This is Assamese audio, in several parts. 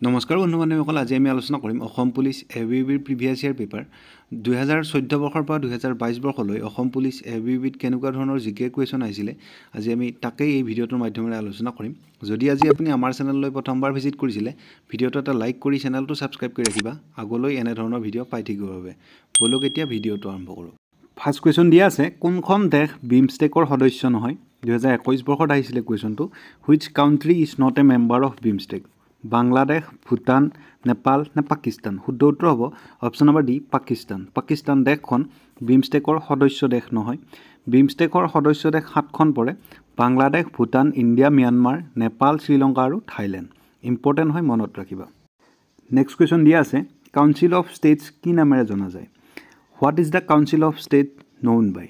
নমস্কাৰ বন্ধু-বান্ধৱীসকল, আজি আমি আলোচনা কৰিম অসম পুলিচ এবিবিৰ প্ৰিভিয়াছ ইয়াৰ পেপাৰ 2014 বৰ্ষৰ পৰা 2022 বৰ্ষলৈ অসম পুলিচ এবিবিত কেনেকুৱা ধৰণৰ জিকে কুৱেশ্যন আহিছিলে। আজি আমি তাকেই এই ভিডিঅ'টোৰ মাধ্যমেৰে আলোচনা কৰিম। যদি আজি আপুনি আমাৰ চেনেললৈ প্ৰথমবাৰ ভিজিট কৰিছিলে, ভিডিঅ'টো এটা লাইক কৰি চেনেলটো ছাবস্ক্ৰাইব কৰি ৰাখিবা আগলৈ এনে ধৰণৰ ভিডিঅ' পাই থাকিবৰ বাবে। বলক এতিয়া ভিডিঅ'টো আৰম্ভ কৰোঁ। ফাৰ্ষ্ট কুৱেশ্যন দিয়া আছে, কোনখন দেশ বিমষ্টেকৰ সদস্য নহয়? 2021 বৰ্ষত আহিছিলে কুৱেশ্যনটো। Which country is not a member of BIMSTEC? Bangladesh, Bhutan, Nepal নে পাকিস্তান? শুদ্ধ উত্তৰ হ'ব option number D, Pakistan. Pakistan দেশখন বিমষ্টেকৰ সদস্য দেশ নহয়। বিমষ্টেকৰ সদস্য দেশ 7খন পৰে: বাংলাদেশ, ভূটান, ইণ্ডিয়া, ম্যানমাৰ, নেপাল, শ্ৰীলংকা আৰু থাইলেণ্ড। ইম্পৰ্টেণ্ট হয়, মনত ৰাখিবা। নেক্সট কুৱেশ্যন দিয়া আছে, কাউন্সিল অফ ষ্টেটছ কি নামেৰে জনা যায়? What is the council of state known by?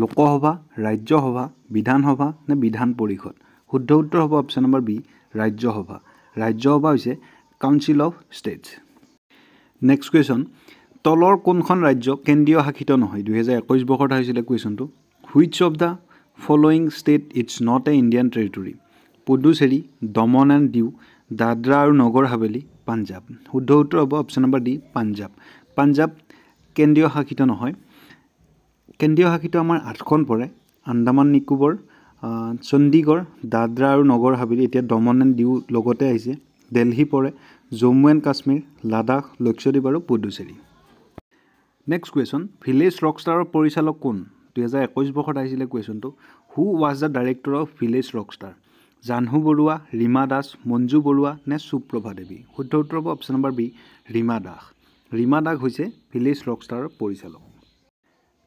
Lok Sabha, Rajya Sabha, Vidhan Sabha নে বিধান পৰিষদ? শুদ্ধ উত্তৰ হ'ব option number B, Rajya Sabha. Rajya Sabha হৈছে council of states. Next question, তলৰ কোনখন ৰাজ্য কেন্দ্ৰীয় শাসিত নহয়? 2021 বৰ্ষত আহিছিলে কুৱেশ্যনটো। Which of the following state it's not a Indian territory? Puducherry, Daman and Diu, Dadra আৰু নগৰ হাভেলী, পাঞ্জাৱ। শুদ্ধ উত্তৰ হ'ব option number D, Punjab. Punjab কেন্দ্ৰীয় শাসিত নহয়। কেন্দ্ৰীয় শাসিত আমাৰ 8খন পৰে: আন্দামান নিকোবৰ, চণ্ডীগড়, দাদৰা আৰু নগৰ হাভেলী, এতিয়া দমন এণ্ড দিউ লগতে আহিছে। দিল্লী পৰে, জম্মু এণ্ড কাশ্মীৰ, লাডাখ, লক্ষদ্বীপ আৰু পুডুচেৰী। নেক্সট কুৱেশ্যন, ভিলেজ ৰকষ্টাৰৰ পৰিচালক কোন? 2021 বৰ্ষত আহিছিলে কুৱেশ্যনটো। Who was the director of village rockstar? Jahnu Barua, Rima Das, Manju Barua নে সুপ্ৰভা দেৱী? শুদ্ধ উত্তৰ হ'ব option number B, Rima Das. Rima Das হৈছে ভিলেজ ৰকষ্টাৰৰ পৰিচালক।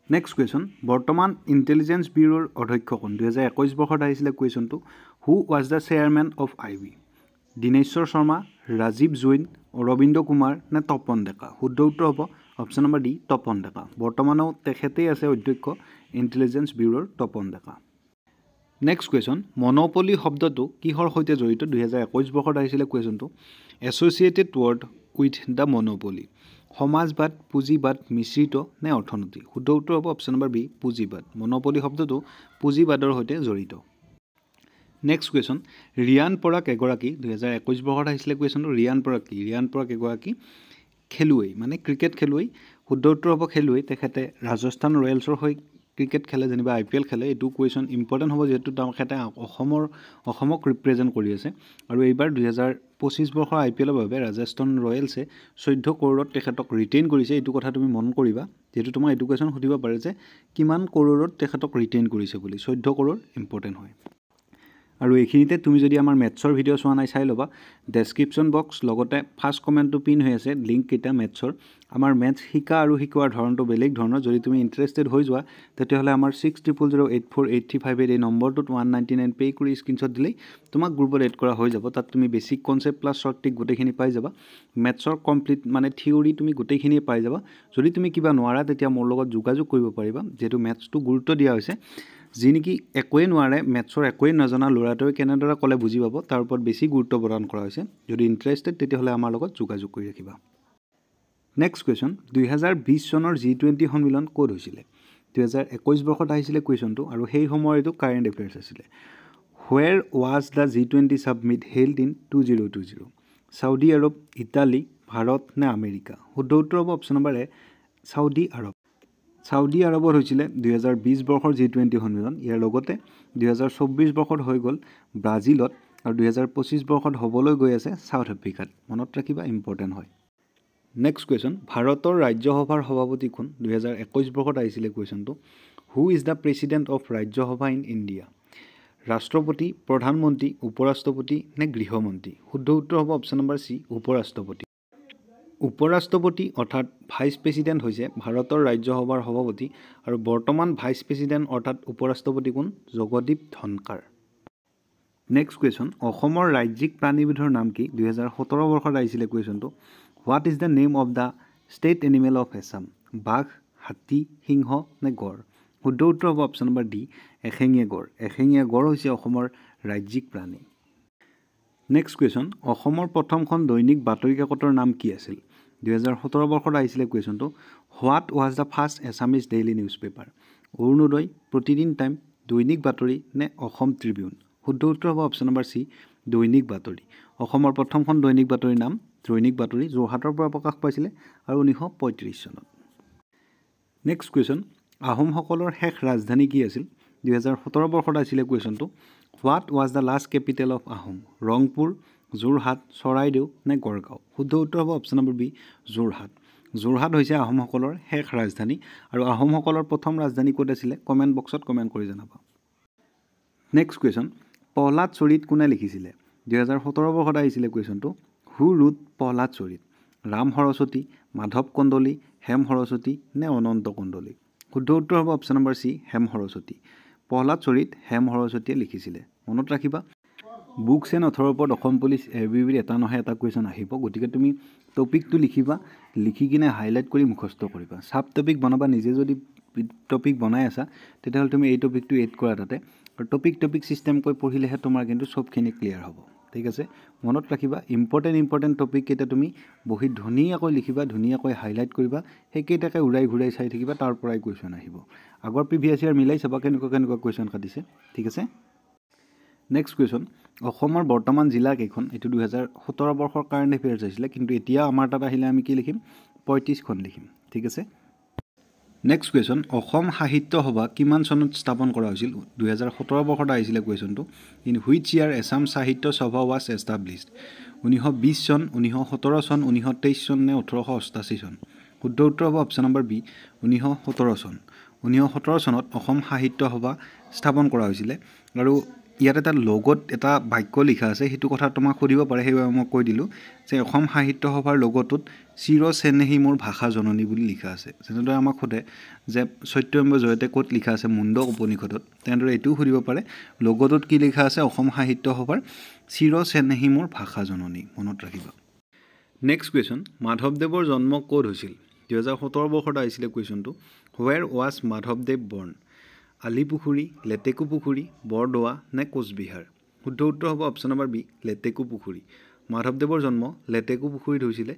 নেক্সট কুৱেশ্যন, বৰ্তমান ইণ্টেলিজেঞ্চ ব্যুৰোৰ অধ্যক্ষ কোন? 2021 বৰ্ষত আহিছিলে কুৱেশ্যনটো। Who was the chairman of IB? Dineshwar Sharma, Rajiv Jain, Arvind Kumar নে তপন ডেকা? শুদ্ধ উত্তৰ হ'ব option number D, Tapan Deka. বৰ্তমানেও তেখেতেই আছে অধ্যক্ষ ইণ্টেলিজেঞ্চ ব্যুৰোৰ, Tapan Deka. Next question, monopoly শব্দটো কিহৰ সৈতে জড়িত? 2021 বৰ্ষত আহিছিলে কুৱেশ্যনটো। Associated word with the monopoly? সমাজবাদ, পুঁজিবাদ, মিশ্ৰিত নে অৰ্থনীতি? শুদ্ধ উত্তৰ হ'ব অপশ্যন নম্বৰ বি, পুঁজিবাদ। মনোপলি শব্দটো পুঁজিবাদৰ সৈতে জড়িত। নেক্সট কুৱেশ্যন, ৰিয়ান পৰাগ এগৰাকী, 2021 বৰ্ষত আহিছিলে কুৱেশ্যনটো। ৰিয়ান পৰাগ কি? ৰিয়ান পৰাগ এগৰাকী খেলুৱৈ, মানে ক্ৰিকেট খেলুৱৈ। শুদ্ধ উত্তৰ হ'ব খেলুৱৈ। তেখেতে ৰাজস্থান ৰয়েলছৰ হৈ ক্ৰিকেট খেলে, যেনিবা IPL খেলে। এইটো কুৱেশ্যন ইম্পৰ্টেণ্ট হ'ব, যিহেতু তেখেতে অসমক ৰিপ্ৰেজেণ্ট কৰি আছে। আৰু এইবাৰ 2025 বৰ্ষৰ IPLৰ বাবে ৰাজস্থান ৰয়েলছে 14 কৰোৰত তেখেতক ৰিটেইন কৰিছে। এইটো কথা তুমি মন কৰিবা, যিহেতু তোমাক এইটো কুৱেশ্যন সুধিব পাৰে যে কিমান কৰোৰত তেখেতক ৰিটেইন কৰিছে বুলি। 14 কৰোৰ ইম্পৰ্টেণ্ট হয়। আৰু এইখিনিতে তুমি যদি আমাৰ মেথছৰ ভিডিঅ' চোৱা নাই, চাই ল'বা। ডেছক্ৰিপশ্যন বক্স লগতে ফাৰ্ষ্ট কমেণ্টটো পিন হৈ আছে, লিংককেইটা মেথছৰ। আমাৰ মেথছ শিকা আৰু শিকোৱাৰ ধৰণটো বেলেগ ধৰণৰ। যদি তুমি ইণ্টাৰেষ্টেড হৈ যোৱা, তেতিয়াহ'লে আমাৰ 6000084835 এই নম্বৰটোত 199 পে' কৰি স্ক্ৰীনশ্বট দিলেই তোমাক গ্ৰুপত এড কৰা হৈ যাব। তাত তুমি basic concept plus short trick গোটেইখিনি পাই যাবা। মেথছৰ কমপ্লিট মানে থিয়ৰী তুমি গোটেইখিনিয়ে পাই যাবা। যদি তুমি কিবা নোৱাৰা, তেতিয়া মোৰ লগত যোগাযোগ কৰিব পাৰিবা, যিহেতু মেথছটো গুৰুত্ব দিয়া হৈছে। যি নেকি একোৱেই নোৱাৰে, মেথছৰ একোৱেই নজনা ল'ৰাটোৱে কেনেদৰে ক'লে বুজি পাব, তাৰ ওপৰত বেছি গুৰুত্ব প্ৰদান কৰা হৈছে। যদি ইণ্টাৰেষ্টেড, তেতিয়াহ'লে আমাৰ লগত যোগাযোগ কৰি ৰাখিবা। নেক্সট কুৱেশ্যন, 2020 চনৰ G20 সন্মিলন ক'ত হৈছিলে? 2021 বৰ্ষত আহিছিলে কুৱেশ্যনটো, আৰু সেই সময়ৰ এইটো কাৰেণ্ট এফেয়াৰ্ছ আছিলে। Where was the G20 summit held in 2020? Saudi Arabia, Italy, Bharat নে আমেৰিকা? শুদ্ধ উত্তৰ হ'ব অপশ্যন নম্বৰ এ, চাউদি আৰৱ। চাউদি আৰৱত হৈছিলে 2020 বৰ্ষৰ G20 সন্মিলন। ইয়াৰ লগতে 2024 বৰ্ষত হৈ গ'ল ব্ৰাজিলত, আৰু 2025 বৰ্ষত হ'বলৈ গৈ আছে ছাউথ আফ্ৰিকাত। মনত ৰাখিবা, ইম্পৰ্টেণ্ট হয়। নেক্সট কুৱেশ্যন, ভাৰতৰ ৰাজ্যসভাৰ সভাপতি কোন? 2021 বৰ্ষত আহিছিলে কুৱেশ্যনটো। Who is the president of Rajya Sabha in India? ৰাষ্ট্ৰপতি, প্ৰধানমন্ত্ৰী, উপৰাষ্ট্ৰপতি নে গৃহমন্ত্ৰী? শুদ্ধ উত্তৰ হ'ব অপশ্যন নম্বৰ চি, উপৰাষ্ট্ৰপতি। উপৰাষ্ট্ৰপতি অৰ্থাৎ ভাইচ প্ৰেচিডেণ্ট হৈছে ভাৰতৰ ৰাজ্যসভাৰ সভাপতি, আৰু বৰ্তমান ভাইচ প্ৰেচিডেণ্ট অৰ্থাৎ উপৰাষ্ট্ৰপতি কোন? জগদীপ ধনকাৰ। নেক্সট কুৱেশ্যন, অসমৰ ৰাজ্যিক প্ৰাণীবিধৰ নাম কি? 2017 বৰ্ষত আহিছিলে কুৱেশ্যনটো। What is the name of the state animal of Assam? বাঘ, হাতী, সিংহ নে গড়? শুদ্ধ উত্তৰ হ'ব অপশ্যন নম্বৰ ডি, এশিঙীয়া গড়। এশিঙীয়া গড় হৈছে অসমৰ ৰাজ্যিক প্ৰাণী। নেক্সট কুৱেশ্যন, অসমৰ প্ৰথমখন দৈনিক বাতৰি কাকতৰ নাম কি আছিল? 2017 বৰ্ষত আহিছিলে কুৱেশ্যনটো। What was the first Assamese daily newspaper? Arunodoi, Pratidin time, Dainik Batori নে অসম ট্ৰিবিউন? শুদ্ধ উত্তৰ হ'ব অপশ্যন নম্বৰ চি, দৈনিক বাতৰি। অসমৰ প্ৰথমখন দৈনিক বাতৰিৰ নাম দৈনিক বাতৰি যোৰহাটৰ পৰা প্ৰকাশ পাইছিলে আৰু 1935 চনত নেক্সট কুৱেশ্যন আহোমসকলৰ শেষ ৰাজধানী কি আছিল 2017 বৰ্ষত আছিলে কুৱেশ্যনটো what was the last capital of Ahom Rangpur Jorhat Charaideo নে গড়গাঁও শুদ্ধ উত্তৰ হ'ব option number B Jorhat Jorhat হৈছে আহোমসকলৰ শেষ ৰাজধানী আৰু আহোমসকলৰ প্ৰথম ৰাজধানী ক'ত আছিলে কমেণ্ট বক্সত কমেণ্ট কৰি জনাবা নেক্সট কুৱেশ্যন প্ৰহ্লাদ চৰিত কোনে লিখিছিলে 2017 বৰ্ষত আহিছিলে কুৱেশ্যনটো হু ৰুট প্ৰহ্লাদ চৰিত ৰাম সৰস্বতী মাধৱ কন্দলী হেম সৰস্বতী নে অনন্ত কন্দলী শুদ্ধ উত্তৰ হ'ব option number C Hem Saraswati Prahlad চৰিত হেম সৰস্বতীয়ে লিখিছিলে মনত ৰাখিবা বুকছ এণ্ড অথৰৰ ওপৰত অসম পুলিচ এবিবিৰ এটা নহয় এটা কুৱেশ্যন আহিব গতিকে তুমি টপিকটো লিখিবা লিখি কিনে হাইলাইট কৰি মুখস্থ কৰিবা সাব টপিক বনাবা নিজে যদি টপিক বনাই আছা তেতিয়াহ'লে তুমি এই টপিকটো এড কৰা তাতে আৰু টপিক চিষ্টেমকৈ পঢ়িলেহে তোমাৰ কিন্তু চবখিনি ক্লিয়াৰ হ'ব ঠিক আছে মনত ৰাখিবা ইম্পৰ্টেণ্ট টপিক কেইটা তুমি বহিত ধুনীয়াকৈ লিখিবা ধুনীয়াকৈ হাইলাইট কৰিবা সেইকেইটাকে উৰাই ঘূৰাই চাই থাকিবা তাৰ পৰাই কুৱেশ্যন আহিব আগৰ প্ৰিভিয়াছ ইয়াৰ মিলাই চাবা কেনেকুৱা কুৱেশ্যন কাটিছে ঠিক আছে নেক্সট কুৱেশ্যন অসমৰ বৰ্তমান জিলা কেইখন এইটো 2017 বৰ্ষৰ কাৰেণ্ট এফেয়াৰ্ছ আছিলে কিন্তু এতিয়া আমাৰ তাত আহিলে আমি কি লিখিম 35খন লিখিম ঠিক আছে নেক্সট কুৱেশ্যন অসম সাহিত্য সভা কিমান চনত স্থাপন কৰা হৈছিল 2017 বৰ্ষত আহিছিলে কুৱেশ্যনটো ইন হুইচ ইয়াৰ এছাম সাহিত্য সভা ৱাজ এষ্টাব্লিছড 1920 চন 1917 চন 1923 চন নে 1888 চন শুদ্ধ উত্তৰ হ'ব অপশ্যন নম্বৰ বি 1917 চন 1917 চনত অসম সাহিত্য সভা স্থাপন কৰা হৈছিলে আৰু ইয়াত এটা লগত এটা বাক্য লিখা আছে সেইটো কথা তোমাক সুধিব পাৰে সেইবাবে মই কৈ দিলোঁ যে অসম সাহিত্য সভাৰ লগটোত চিৰ চেনেহী মোৰ ভাষা জননী বুলি লিখা আছে যেনেদৰে আমাক সোধে যে সত্যমেৱ জয়তে ক'ত লিখা আছে মুণ্ডক উপনিষদত তেনেদৰে এইটোও সুধিব পাৰে লগটোত কি লিখা আছে অসম সাহিত্য সভাৰ চিৰ চেনেহী মোৰ ভাষা জননী মনত ৰাখিবা নেক্সট কুৱেশ্যন মাধৱদেৱৰ জন্ম ক'ত হৈছিল 2017 বৰ্ষত আহিছিলে কুৱেশ্যনটো হুৱেৰ ৱাজ মাধৱদেৱ বৰ্ণ আলিপুখুৰী লেটেকু পুখুৰী বৰদোৱা নে কোচবিহাৰ শুদ্ধ উত্তৰ হ'ব অপশ্যন নম্বৰ বি লেটেকু পুখুৰী মাধৱদেৱৰ জন্ম লেটেকু পুখুৰীত হৈছিলে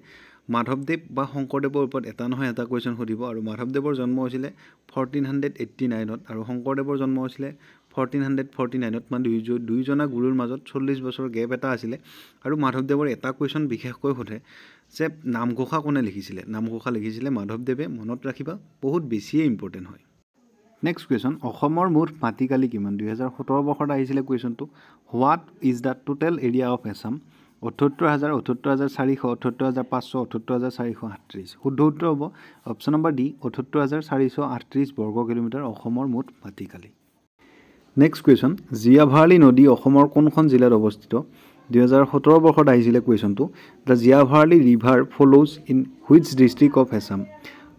মাধৱদেৱ বা শংকৰদেৱৰ ওপৰত এটা নহয় এটা কুৱেশ্যন সুধিব আৰু মাধৱদেৱৰ জন্ম হৈছিলে 1489ত আৰু শংকৰদেৱৰ জন্ম হৈছিলে 1449ত মানে দুইজনা গুৰুৰ মাজত 40 বছৰ গেপ এটা আছিলে আৰু মাধৱদেৱৰ এটা কুৱেশ্যন বিশেষকৈ সোধে যে নামঘোষা কোনে লিখিছিলে নামঘোষা লিখিছিলে মাধৱদেৱে মনত ৰাখিবা বহুত বেছিয়ে ইম্পৰ্টেণ্ট হয় নেক্সট কুৱেশ্যন অসমৰ মুঠ মাটিকালি কিমান 2017 বৰ্ষত আহিছিলে কুৱেশ্যনটো what is the total area of Assam ৭৮,০০০ ৭৮,৪০০ ৭৮,৫০০ ৭৮,৪38 শুদ্ধ উত্তৰ হ'ব অপশ্যন নম্বৰ ডি ৭৮,৪38 বৰ্গ কিলোমিটাৰ অসমৰ মুঠ মাটিকালি নেক্সট কুৱেশ্যন জীয়া ভৰালী নদী অসমৰ কোনখন জিলাত অৱস্থিত 2017 বৰ্ষত আহিছিলে কুৱেশ্যনটো the Jia Bharali river falls in which district of Assam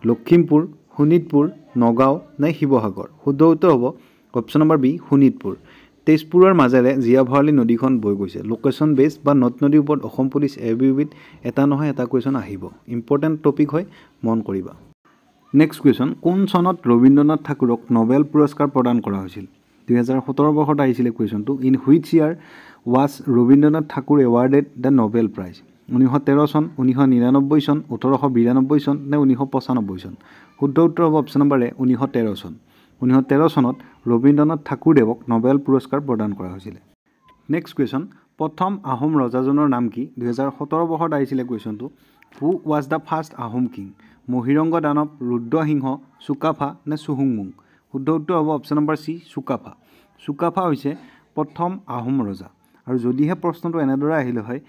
Lakhimpur Sonitpur Nagaon নে শিৱসাগৰ শুদ্ধ উত্তৰ হ'ব অপশ্যন নম্বৰ বি শোণিতপুৰ তেজপুৰৰ মাজেৰে জীয়া ভৰালী নদীখন বৈ গৈছে লোকেশ্যন বেছড বা নদ নদীৰ ওপৰত অসম পুলিচ এবিবিত এটা নহয় এটা কুৱেশ্যন আহিব ইম্পৰ্টেণ্ট টপিক হয় মন কৰিবা নেক্সট কুৱেশ্যন কোন চনত ৰবীন্দ্ৰনাথ ঠাকুৰক নোবেল পুৰস্কাৰ প্ৰদান কৰা হৈছিল 2017 বৰ্ষত আহিছিলে কুৱেশ্যনটো in which year was Rabindranath Tagore awarded the Nobel prize 1913 চন 1999 চন 1892 চন নে 1995 চন শুদ্ধ উত্তৰ হ'ব অপশ্যন নম্বৰ এ 1913 চন 1913 চনত ৰবীন্দ্ৰনাথ ঠাকুৰদেৱক নোবেল পুৰস্কাৰ প্ৰদান কৰা হৈছিলে নেক্সট কুৱেশ্যন প্ৰথম আহোম ৰজাজনৰ নাম কি 2017 বৰ্ষত আহিছিলে কুৱেশ্যনটো who was the first Ahom king Mahiranga Danav Rudra Singha Sukaphaa নে চুহুংমুং শুদ্ধ উত্তৰ হ'ব অপশ্যন নম্বৰ চি চুকাফা হৈছে প্ৰথম আহোম ৰজা আৰু যদিহে প্ৰশ্নটো এনেদৰে আহিলে হয়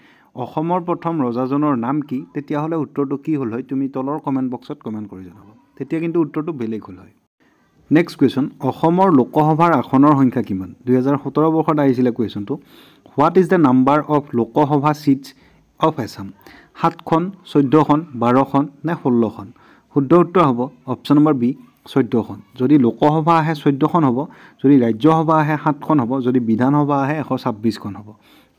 অসমৰ প্ৰথম ৰজাজনৰ নাম কি তেতিয়াহ'লে উত্তৰটো কি হ'ল হয় তুমি তলৰ কমেণ্ট বক্সত কমেণ্ট কৰি জনাবা তেতিয়া কিন্তু উত্তৰটো বেলেগ হ'ল হয় নেক্সট কুৱেশ্যন অসমৰ লোকসভাৰ আসনৰ সংখ্যা কিমান 2017 বৰ্ষত আহিছিলে কুৱেশ্যনটো what is the number of Lok Sabha seats of Assam 7খন 14খন 12খন নে 16খন শুদ্ধ উত্তৰ হ'ব অপশ্যন নম্বৰ বি 14খন যদি লোকসভা আহে 14খন হ'ব যদি ৰাজ্যসভা আহে 7খন হ'ব যদি বিধানসভা আহে 126খন হ'ব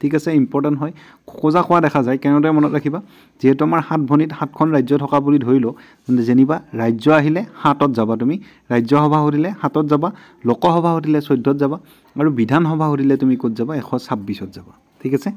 ঠিক আছে ইম্পৰ্টেণ্ট হয় খোজা খোৱা দেখা যায় কেনেদৰে মনত ৰাখিবা যিহেতু আমাৰ 7 ভনীত 7খন ৰাজ্য থকা বুলি ধৰি লওঁ যেনিবা ৰাজ্য আহিলে 7ত যাবা তুমি ৰাজ্যসভা সুধিলে 7ত যাবা লোকসভা সুধিলে 14ত যাবা আৰু বিধানসভা সুধিলে তুমি ক'ত যাবা 126ত যাবা ঠিক আছে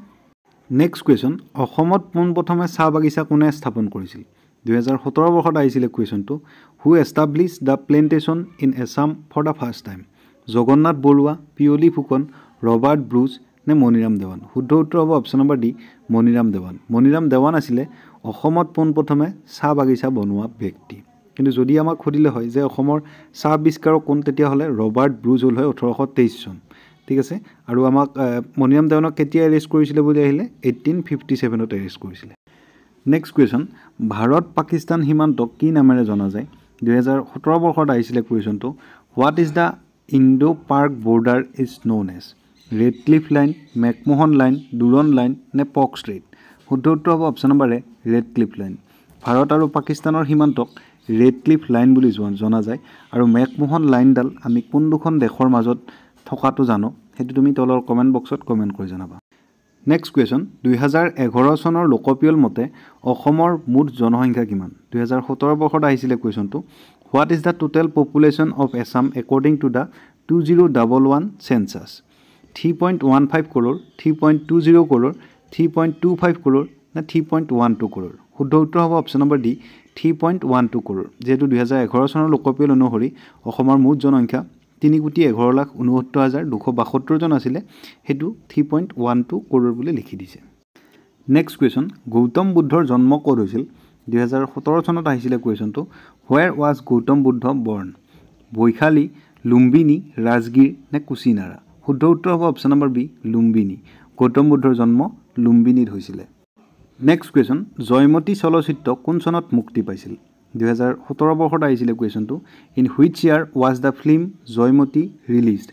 নেক্সট কুৱেশ্যন অসমত পোনপ্ৰথমে চাহ বাগিচা কোনে স্থাপন কৰিছিল 2017 বৰ্ষত আহিছিলে কুৱেশ্যনটো who establish the plantation in Assam for the first time Jagannath Barua Piyali Phukan Robert Bruce নে মণিৰাম দেৱান শুদ্ধ উত্তৰ হ'ব option number D Maniram Dewan Maniram Dewan আছিলে অসমত পোনপ্ৰথমে চাহ বাগিচা বনোৱা ব্যক্তি কিন্তু যদি আমাক সুধিলে হয় যে অসমৰ চাহ আৱিষ্কাৰক কোন তেতিয়াহ'লে ৰবাৰ্ট ব্ৰুজ হ'ল হয় 1823 চন ঠিক আছে আৰু আমাক মণিৰাম দেৱানক কেতিয়া এৰেষ্ট কৰিছিলে বুলি আহিলে 1857ত এৰেষ্ট কৰিছিলে নেক্সট কুৱেশ্যন ভাৰত পাকিস্তান সীমান্তক কি নামেৰে জনা যায় 2017 বৰ্ষত আহিছিলে কুৱেশ্যনটো what is the Indo Pak border is known as Radcliffe line McMahon line Durand line নে পক ষ্ট্ৰেইট শুদ্ধ উত্তৰ হ'ব option number A Radcliffe line Bharat আৰু পাকিস্তানৰ সীমান্তক ৰেড ক্লিফ লাইন বুলি জনা যায় আৰু মেকমোহন লাইনডাল আমি কোন দুখন দেশৰ মাজত থকাটো জানো সেইটো তুমি তলৰ কমেণ্ট বক্সত কমেণ্ট কৰি জনাবা নেক্সট কুৱেশ্যন 2011 চনৰ লোকপিয়ল মতে অসমৰ মুঠ জনসংখ্যা কিমান 2017 বৰ্ষত আহিছিলে কুৱেশ্যনটো what is the total population of Assam according to the 2011 census 3.15 crore 3.20 crore 3.25 crore নে 3.12 কৰোৰ শুদ্ধ উত্তৰ হ'ব অপশ্যন নম্বৰ ডি 3.12 কৰোৰ যেহেতু 2011 চনৰ লোকপিয়ল অনুসৰি অসমৰ মুঠ জনসংখ্যা 3,11,69,272 জন আছিলে সেইটো 3.12 কৰোৰ বুলি লিখি দিছে নেক্সট কুৱেশ্যন গৌতম বুদ্ধৰ জন্ম ক'ত হৈছিল 2017 চনত আহিছিলে কুৱেশ্যনটো হোৱেৰ ৱাজ গৌতম বুদ্ধ বৰ্ণ বৈশালী লুম্বিনী ৰাজগীৰ নে কুচিনাৰা শুদ্ধ উত্তৰ হ'ব option number B Lumbini Gautam বুদ্ধৰ জন্ম লুম্বিনীত হৈছিলে নেক্সট কুৱেশ্যন জয়মতী চলচ্চিত্ৰ কোন চনত মুক্তি পাইছিল 2017 বৰ্ষত আহিছিলে কুৱেশ্যনটো in which year was the film Joymoti released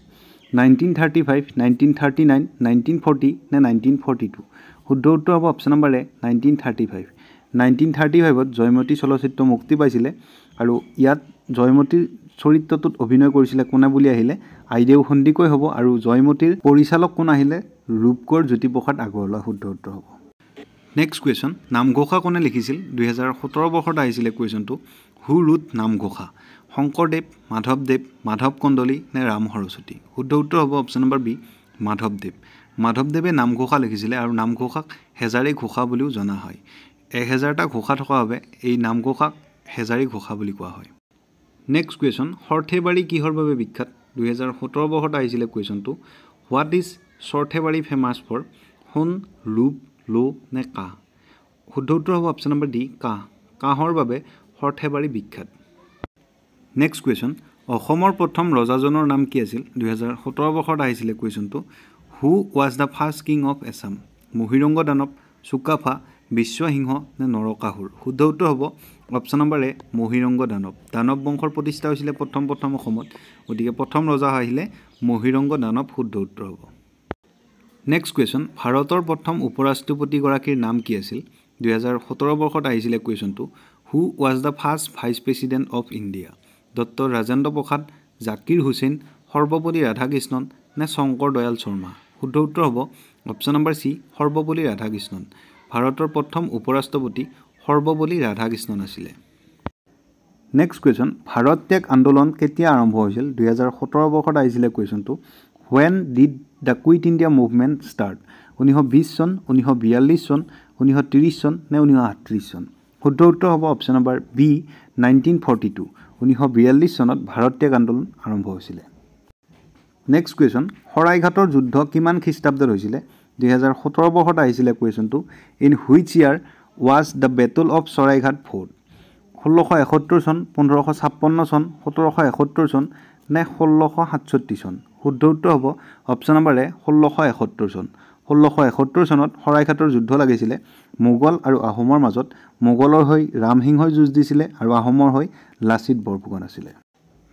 1935 1939 1940 নে 1942 শুদ্ধ উত্তৰ হ'ব অপশ্যন নম্বৰ এ 1935 1935ত জয়মতী চলচ্চিত্ৰ মুক্তি পাইছিলে আৰু ইয়াত জয়মতীৰ চৰিত্ৰটোত অভিনয় কৰিছিলে কোনে বুলি আহিলে আইদেউ সন্দিকৈ হ'ব আৰু জয়মতীৰ পৰিচালক কোন আহিলে ৰূপকোঁৱৰ জ্যোতিপ্ৰসাদ আগৰৱালা শুদ্ধ উত্তৰ হ'ব নেক্সট কুৱেশ্যন নামঘোষা কোনে লিখিছিল 2017 বৰ্ষত আহিছিলে কুৱেশ্যনটো হু ৰুট নামঘোষা শংকৰদেৱ মাধৱ কন্দলী নে ৰাম সৰস্বতী শুদ্ধ উত্তৰ হ'ব অপশ্যন নম্বৰ বি মাধৱদেৱে নামঘোষা লিখিছিলে আৰু নামঘোষাক হেজাৰী ঘোষা বুলিও জনা হয় 1000টা ঘোষা থকা বাবে এই নামঘোষাক হেজাৰী ঘোষা বুলি কোৱা হয় নেক্সট কুৱেশ্যন সৰ্থেবাৰী কিহৰ বাবে বিখ্যাত 2017 বৰ্ষত আহিছিলে কুৱেশ্যনটো what is Sarthebari famous for সোণ ৰূপ লো নে কাহ শুদ্ধ উত্তৰ হ'ব অপশ্যন নম্বৰ ডি কাহৰ বাবে সৰ্থেবাৰী বিখ্যাত নেক্সট কুৱেশ্যন অসমৰ প্ৰথম ৰজাজনৰ নাম কি আছিল 2017 বৰ্ষত আহিছিলে কুৱেশ্যনটো who was the first king of Assam Mahiranga Danav Sukaphaa Biswa Singha নে নৰকাসুৰ শুদ্ধ উত্তৰ হ'ব অপশ্যন নম্বৰ এ মহিৰংগ দানৱ বংশৰ প্ৰতিষ্ঠা হৈছিলে প্ৰথম অসমত গতিকে প্ৰথম ৰজা আহিলে মহিৰংগ দানৱ শুদ্ধ উত্তৰ হ'ব নেক্সট কুৱেশ্যন ভাৰতৰ প্ৰথম উপৰাষ্ট্ৰপতিগৰাকীৰ নাম কি আছিল 2017 বৰ্ষত আহিছিলে কুৱেশ্যনটো who was the first vice president of India doctor Rajendra Prasad Zakir Hussain Sarvepalli Radhakrishnan নে শংকৰ দয়াল শৰ্মা শুদ্ধ উত্তৰ হ'ব option number C Sarvepalli Radhakrishnan ভাৰতৰ প্ৰথম উপৰাষ্ট্ৰপতি সৰ্বপল্লী ৰাধাকৃষ্ণন আছিলে নেক্সট কুৱেশ্যন ভাৰত ত্যাগ আন্দোলন কেতিয়া আৰম্ভ হৈছিল 2017 বৰ্ষত আহিছিলে কুৱেশ্যনটো when did the quit India movement start 1920 চন 1942 চন 1930 চন নে 1938 চন শুদ্ধ উত্তৰ হ'ব অপশ্যন নম্বৰ বি 1942 1942 চনত ভাৰত ত্যাগ আন্দোলন আৰম্ভ হৈছিলে নেক্সট কুৱেশ্যন শৰাইঘাটৰ যুদ্ধ কিমান খ্ৰীষ্টাব্দত হৈছিলে 2017 বৰ্ষত আহিছিলে কুৱেশ্যনটো in which year was the battle of Saraighat fought 1671 চন 1556 চন 1771 চন নে 1667 চন শুদ্ধ উত্তৰ হ'ব অপশ্যন নম্বৰ এ 1671 চন 1671 চনত শৰাইঘাটৰ যুদ্ধ লাগিছিলে মোগল আৰু আহোমৰ মাজত মোগলৰ হৈ ৰামসিংহই যুঁজ দিছিলে আৰু আহোমৰ হৈ লাচিত বৰফুকন আছিলে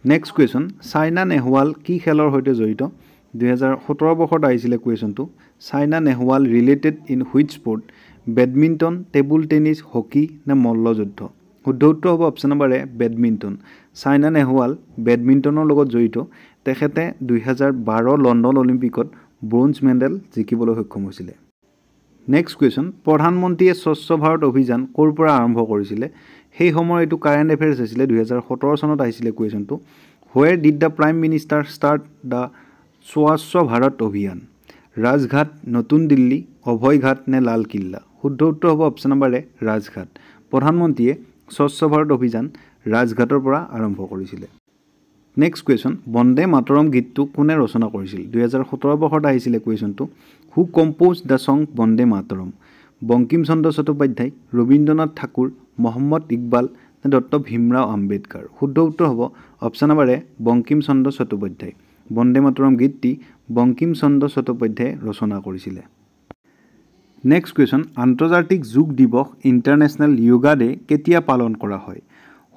নেক্সট কুৱেশ্যন চাইনা নেহৱাল কি খেলৰ সৈতে জড়িত 2017 বৰ্ষত আহিছিলে কুৱেশ্যনটো Saina Nehwal related in which sport badminton table tennis hockey নে মল্লযুদ্ধ শুদ্ধ উত্তৰ হ'ব option number A badminton Saina Nehwal বেডমিণ্টনৰ লগত জড়িত তেখেতে 2012 লণ্ডন অলিম্পিকত ব্ৰঞ্জ মেডেল জিকিবলৈ সক্ষম হৈছিলে নেক্সট কুৱেশ্যন প্ৰধানমন্ত্ৰীয়ে স্বচ্ছ ভাৰত অভিযান ক'ৰ পৰা আৰম্ভ কৰিছিলে সেই সময়ৰ এইটো কাৰেণ্ট এফেয়াৰ্ছ আছিলে 2017 চনত আহিছিলে কুৱেশ্যনটো where did the prime minister start the স্বচ্ছ ভাৰত অভিযান ৰাজঘাট নতুন দিল্লী অভয়ঘাট নে লালকিল্লা শুদ্ধ উত্তৰ হ'ব অপশ্যন নম্বৰ এ ৰাজঘাট প্ৰধানমন্ত্ৰীয়ে স্বচ্ছ ভাৰত অভিযান ৰাজঘাটৰ পৰা আৰম্ভ কৰিছিলে নেক্সট কুৱেশ্যন বন্দে মাতৰম গীতটো কোনে ৰচনা কৰিছিল 2017 বৰ্ষত আহিছিলে কুৱেশ্যনটো who compose the song Vande Mataram Bankim Chandra Chattopadhyay Rabindranath Thakur Mohammad Iqbal নে ডক্টৰ ভীমৰাও আম্বেদকাৰ শুদ্ধ উত্তৰ হ'ব option number A Bankim Chandra Chattopadhyay Vande Mataram গীতটি বংকিম চন্দ্ৰ চট্টোপাধ্যায়ে ৰচনা কৰিছিলে নেক্সট কুৱেশ্যন আন্তৰ্জাতিক যোগ দিৱস ইণ্টাৰনেশ্যনেল য়োগা ডে কেতিয়া পালন কৰা হয়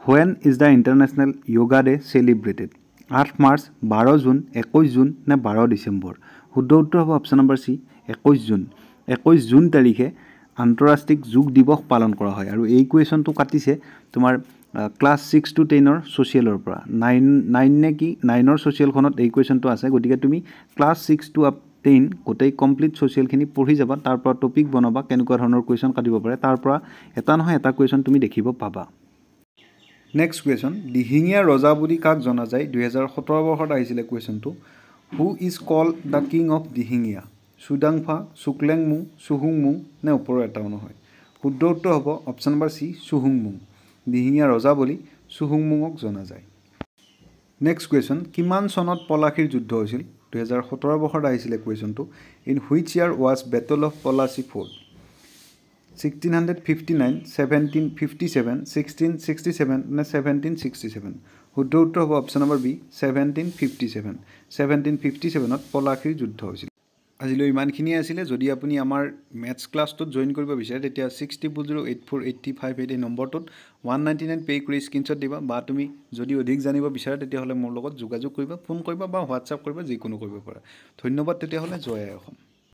when is the international yoga day celebrated 8 March 12 June 21 June নে 12 ডিচেম্বৰ শুদ্ধ উত্তৰ হ'ব অপশ্যন নম্বৰ চি 21 জুন তাৰিখে আন্তঃৰাষ্ট্ৰীয় যোগ দিৱস পালন কৰা হয় আৰু এই কুৱেশ্যনটো কাটিছে তোমাৰ ক্লাছ 6 to 10 ছ'চিয়েলৰ পৰা 9 নে কি 9 ছ'চিয়েলখনত এই কুৱেশ্যনটো আছে গতিকে তুমি ক্লাছ 6 to 10 গোটেই কমপ্লিট ছ'চিয়েলখিনি পঢ়ি যাবা তাৰ পৰা টপিক বনাবা কেনেকুৱা ধৰণৰ কুৱেশ্যন কাটিব পাৰে তাৰ পৰা এটা নহয় এটা কুৱেশ্যন তুমি দেখিব পাবা নেক্সট কুৱেশ্যন দিহিঙীয়া ৰজা বুলি কাক জনা যায় 2017 বৰ্ষত আহিছিলে কুৱেশ্যনটো who is called the king of Dihingia Sudangpha Suklenmung চুহুংমুং নে ওপৰৰ এটাও নহয় শুদ্ধ উত্তৰ হ'ব অপশ্যন নম্বৰ চি চুহুংমুং দিহিঙীয়া ৰজা বুলি চুহুংমুঙক জনা যায় নেক্সট কুৱেশ্যন কিমান চনত পলাশীৰ যুদ্ধ হৈছিল 2017 বৰ্ষত আহিছিলে কুৱেশ্যনটো in which year was battle of Plassey fought 1659 1757 1667 নে 1767 শুদ্ধ উত্তৰ হ'ব অপশ্যন নম্বৰ বি 1757 পলাশীৰ যুদ্ধ হৈছিল আজিলৈ ইমানখিনিয়ে আছিলে যদি আপুনি আমাৰ মেথছ ক্লাছটোত জইন কৰিব বিচাৰে তেতিয়া 60084858 এই নম্বৰটোত 199 পে' কৰি স্ক্ৰীনশ্বট দিবা বা তুমি যদি অধিক জানিব বিচাৰা তেতিয়াহ'লে মোৰ লগত যোগাযোগ কৰিবা ফোন কৰিবা বা হোৱাটছআপ কৰিবা যিকোনো কৰিব পাৰা ধন্যবাদ তেতিয়াহ'লে জয় আই অসম